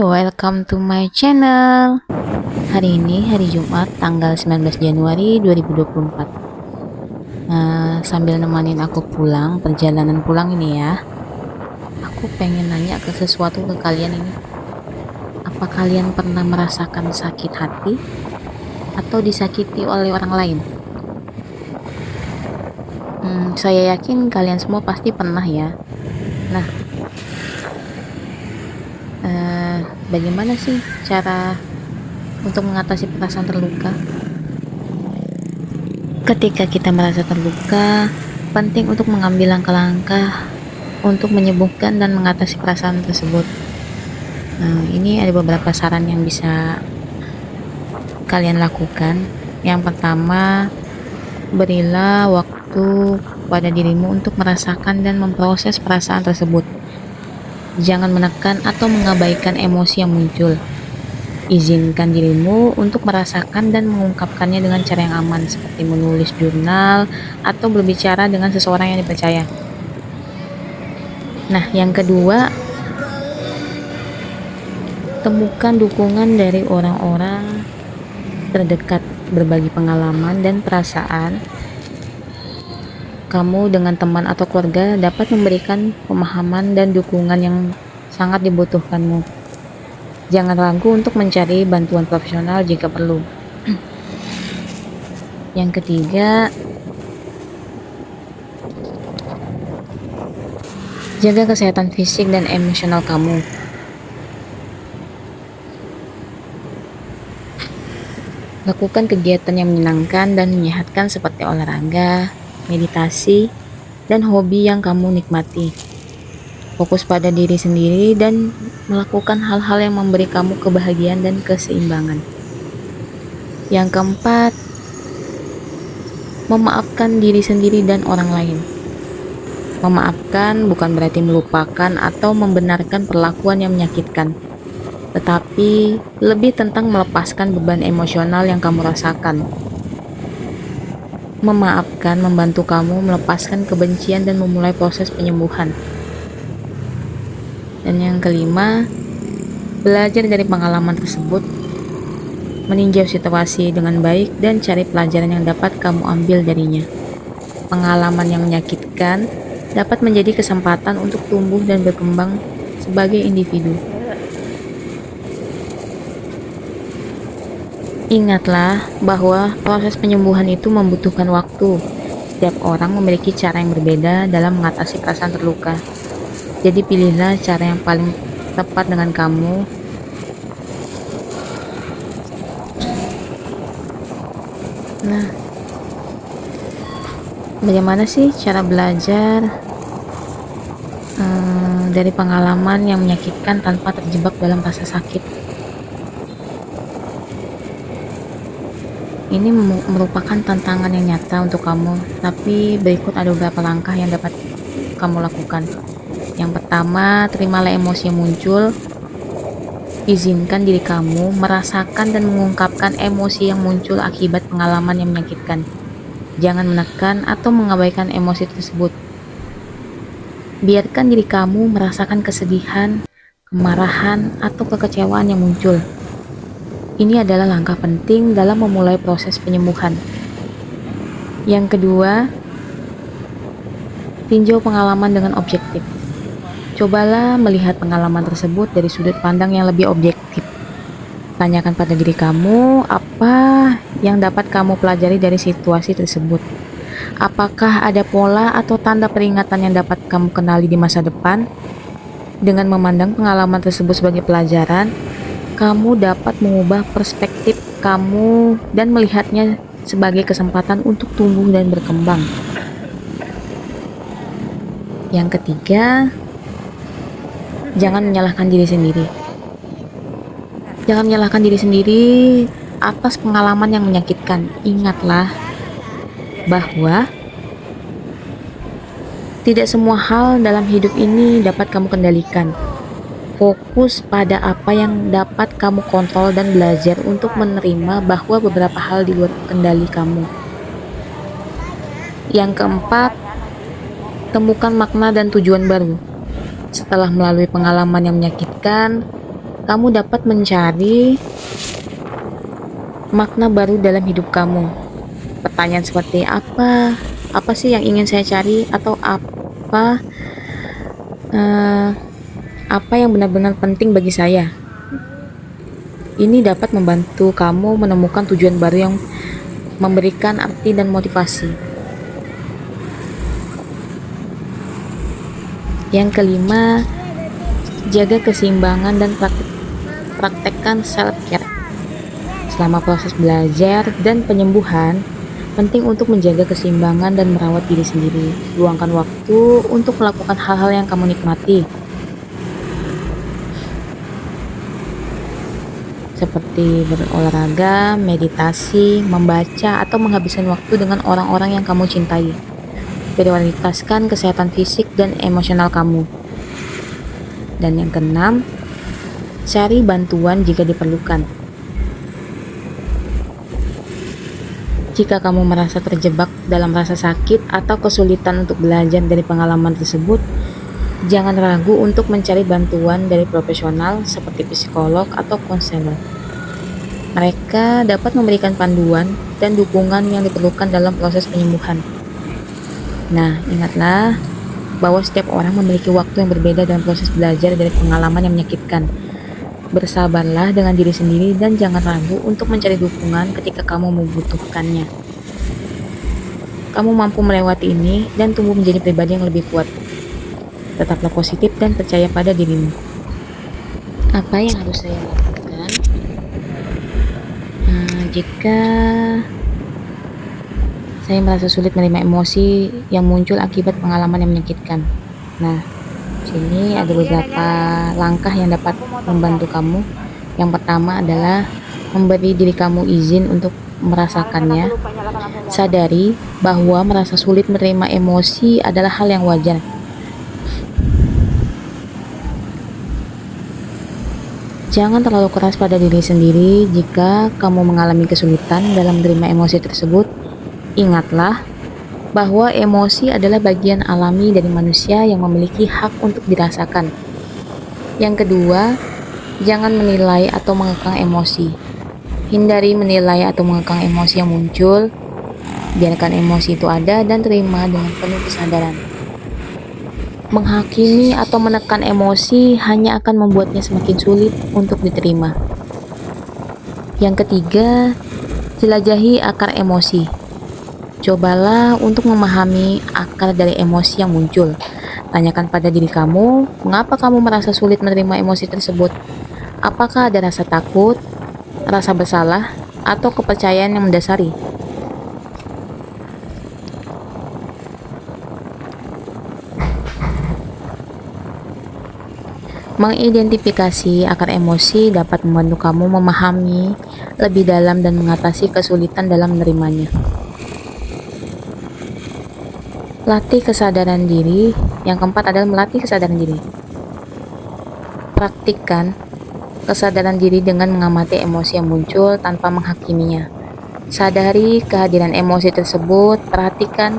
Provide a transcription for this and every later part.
welcome to my channel. Hari ini hari Jumat tanggal 19 Januari 2024. Sambil nemanin aku pulang, perjalanan pulang ini ya. Aku pengen nanya ke sesuatu ke kalian ini. Apa kalian pernah merasakan sakit hati atau disakiti oleh orang lain? Saya yakin kalian semua pasti pernah ya. Nah, bagaimana sih cara untuk mengatasi perasaan terluka? Ketika kita merasa terluka, penting untuk mengambil langkah-langkah untuk menyembuhkan dan mengatasi perasaan tersebut. Ini ada beberapa saran yang bisa kalian lakukan. Yang pertama, berilah waktu pada dirimu untuk merasakan dan memproses perasaan tersebut. Jangan menekan atau mengabaikan emosi yang muncul. Izinkan dirimu untuk merasakan dan mengungkapkannya dengan cara yang aman, seperti menulis jurnal atau berbicara dengan seseorang yang dipercaya. Nah, yang kedua, temukan dukungan dari orang-orang terdekat, berbagi pengalaman dan perasaan. Kamu dengan teman atau keluarga dapat memberikan pemahaman dan dukungan yang sangat dibutuhkanmu. Jangan ragu untuk mencari bantuan profesional jika perlu. Yang ketiga, jaga kesehatan fisik dan emosional kamu. Lakukan kegiatan yang menyenangkan dan menyehatkan seperti olahraga, meditasi, dan hobi yang kamu nikmati. Fokus pada diri sendiri dan melakukan hal-hal yang memberi kamu kebahagiaan dan keseimbangan. Yang keempat, memaafkan diri sendiri dan orang lain. Memaafkan bukan berarti melupakan atau membenarkan perlakuan yang menyakitkan, tetapi lebih tentang melepaskan beban emosional yang kamu rasakan. Memaafkan membantu kamu melepaskan kebencian dan memulai proses penyembuhan. Dan yang kelima, belajar dari pengalaman tersebut, meninjau situasi dengan baik dan cari pelajaran yang dapat kamu ambil darinya. Pengalaman yang menyakitkan dapat menjadi kesempatan untuk tumbuh dan berkembang sebagai individu. Ingatlah bahwa proses penyembuhan itu membutuhkan waktu. Setiap orang memiliki cara yang berbeda dalam mengatasi perasaan terluka. Jadi pilihlah cara yang paling tepat dengan kamu. Nah, bagaimana sih cara belajar dari pengalaman yang menyakitkan tanpa terjebak dalam rasa sakit? Ini merupakan tantangan yang nyata untuk kamu, tapi berikut ada beberapa langkah yang dapat kamu lakukan. Yang pertama, terimalah emosi yang muncul. Izinkan diri kamu merasakan dan mengungkapkan emosi yang muncul akibat pengalaman yang menyakitkan. Jangan menekan atau mengabaikan emosi tersebut. Biarkan diri kamu merasakan kesedihan, kemarahan, atau kekecewaan yang muncul. Ini adalah langkah penting dalam memulai proses penyembuhan. Yang kedua, tinjau pengalaman dengan objektif. Cobalah melihat pengalaman tersebut dari sudut pandang yang lebih objektif. Tanyakan pada diri kamu, apa yang dapat kamu pelajari dari situasi tersebut? Apakah ada pola atau tanda peringatan yang dapat kamu kenali di masa depan? Dengan memandang pengalaman tersebut sebagai pelajaran, kamu dapat mengubah perspektif kamu dan melihatnya sebagai kesempatan untuk tumbuh dan berkembang. Yang ketiga, jangan menyalahkan diri sendiri. Jangan menyalahkan diri sendiri atas pengalaman yang menyakitkan. Ingatlah bahwa tidak semua hal dalam hidup ini dapat kamu kendalikan. Fokus pada apa yang dapat kamu kontrol dan belajar untuk menerima bahwa beberapa hal di luar kendali kamu. Yang keempat, temukan makna dan tujuan baru. Setelah melalui pengalaman yang menyakitkan, kamu dapat mencari makna baru dalam hidup kamu. Pertanyaan seperti apa sih yang ingin saya cari, atau eh, apa yang benar-benar penting bagi saya. Ini dapat membantu kamu menemukan tujuan baru yang memberikan arti dan motivasi. Yang kelima, jaga keseimbangan dan praktekkan self-care. Selama proses belajar dan penyembuhan, penting untuk menjaga keseimbangan dan merawat diri sendiri. Luangkan waktu untuk melakukan hal-hal yang kamu nikmati, seperti berolahraga, meditasi, membaca, atau menghabiskan waktu dengan orang-orang yang kamu cintai. Prioritaskan kesehatan fisik dan emosional kamu. Dan yang keenam, cari bantuan jika diperlukan. Jika kamu merasa terjebak dalam rasa sakit atau kesulitan untuk belajar dari pengalaman tersebut, jangan ragu untuk mencari bantuan dari profesional seperti psikolog atau konselor. Mereka dapat memberikan panduan dan dukungan yang diperlukan dalam proses penyembuhan. Nah, ingatlah bahwa setiap orang memiliki waktu yang berbeda dalam proses belajar dari pengalaman yang menyakitkan. Bersabarlah dengan diri sendiri dan jangan ragu untuk mencari dukungan ketika kamu membutuhkannya. Kamu mampu melewati ini dan tumbuh menjadi pribadi yang lebih kuat. Tetaplah positif dan percaya pada dirimu. Apa yang harus saya lakukan jika saya merasa sulit menerima emosi yang muncul akibat pengalaman yang menyakitkan? Nah, sini ada beberapa langkah yang dapat membantu kamu. Yang pertama adalah memberi diri kamu izin untuk merasakannya. Sadari bahwa merasa sulit menerima emosi adalah hal yang wajar. Jangan terlalu keras pada diri sendiri jika kamu mengalami kesulitan dalam menerima emosi tersebut. Ingatlah bahwa emosi adalah bagian alami dari manusia yang memiliki hak untuk dirasakan. Yang kedua, jangan menilai atau mengekang emosi. Hindari menilai atau mengekang emosi yang muncul. Biarkan emosi itu ada dan terima dengan penuh kesadaran. Menghakimi atau menekan emosi hanya akan membuatnya semakin sulit untuk diterima. Yang ketiga, jelajahi akar emosi. Cobalah untuk memahami akar dari emosi yang muncul. Tanyakan pada diri kamu, mengapa kamu merasa sulit menerima emosi tersebut? Apakah ada rasa takut, rasa bersalah, atau kepercayaan yang mendasari? Mengidentifikasi akar emosi dapat membantu kamu memahami lebih dalam dan mengatasi kesulitan dalam menerimanya. Latih kesadaran diri. Yang keempat adalah melatih kesadaran diri. Praktikkan kesadaran diri dengan mengamati emosi yang muncul tanpa menghakiminya. Sadari kehadiran emosi tersebut, perhatikan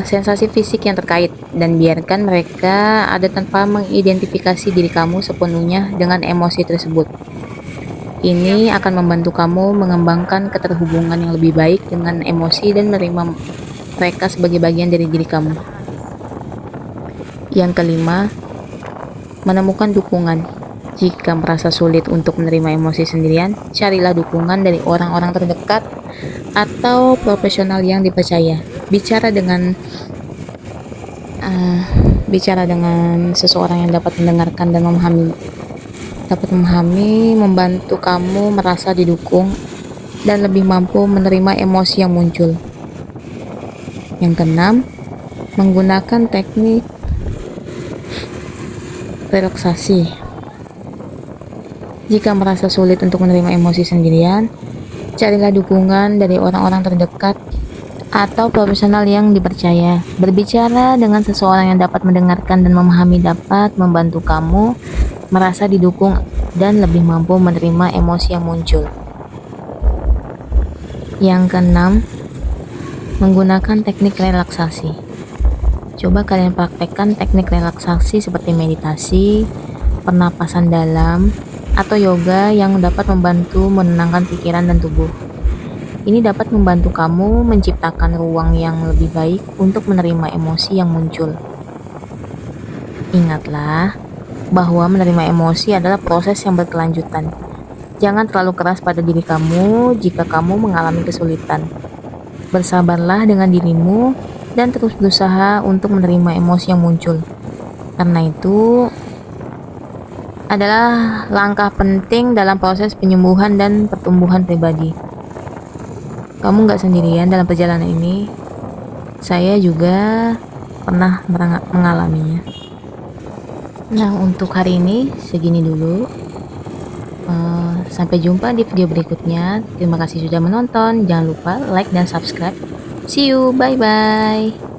sensasi fisik yang terkait, dan biarkan mereka ada tanpa mengidentifikasi diri kamu sepenuhnya dengan emosi tersebut. Ini akan membantu kamu mengembangkan keterhubungan yang lebih baik dengan emosi dan menerima mereka sebagai bagian dari diri kamu. Yang kelima, menemukan dukungan. Jika merasa sulit untuk menerima emosi sendirian, carilah dukungan dari orang-orang terdekat atau profesional yang dipercaya. Bicara dengan seseorang yang dapat mendengarkan dan memahami, membantu kamu merasa didukung dan lebih mampu menerima emosi yang muncul. Yang keenam, menggunakan teknik relaksasi. Jika merasa sulit untuk menerima emosi sendirian, carilah dukungan dari orang-orang terdekat atau profesional yang dipercaya. Berbicara dengan seseorang yang dapat mendengarkan dan memahami dapat membantu kamu merasa didukung dan lebih mampu menerima emosi yang muncul. Yang keenam, menggunakan teknik relaksasi. Coba kalian praktekkan teknik relaksasi seperti meditasi, pernapasan dalam, atau yoga yang dapat membantu menenangkan pikiran dan tubuh. Ini dapat membantu kamu menciptakan ruang yang lebih baik untuk menerima emosi yang muncul. Ingatlah bahwa menerima emosi adalah proses yang berkelanjutan. Jangan terlalu keras pada diri kamu jika kamu mengalami kesulitan. Bersabarlah dengan dirimu dan terus berusaha untuk menerima emosi yang muncul. Karena itu adalah langkah penting dalam proses penyembuhan dan pertumbuhan pribadi. Kamu nggak sendirian dalam perjalanan ini. Saya juga pernah mengalaminya. Nah, untuk hari ini segini dulu. Sampai jumpa di video berikutnya. Terima kasih sudah menonton. Jangan lupa like dan subscribe. See you, bye-bye.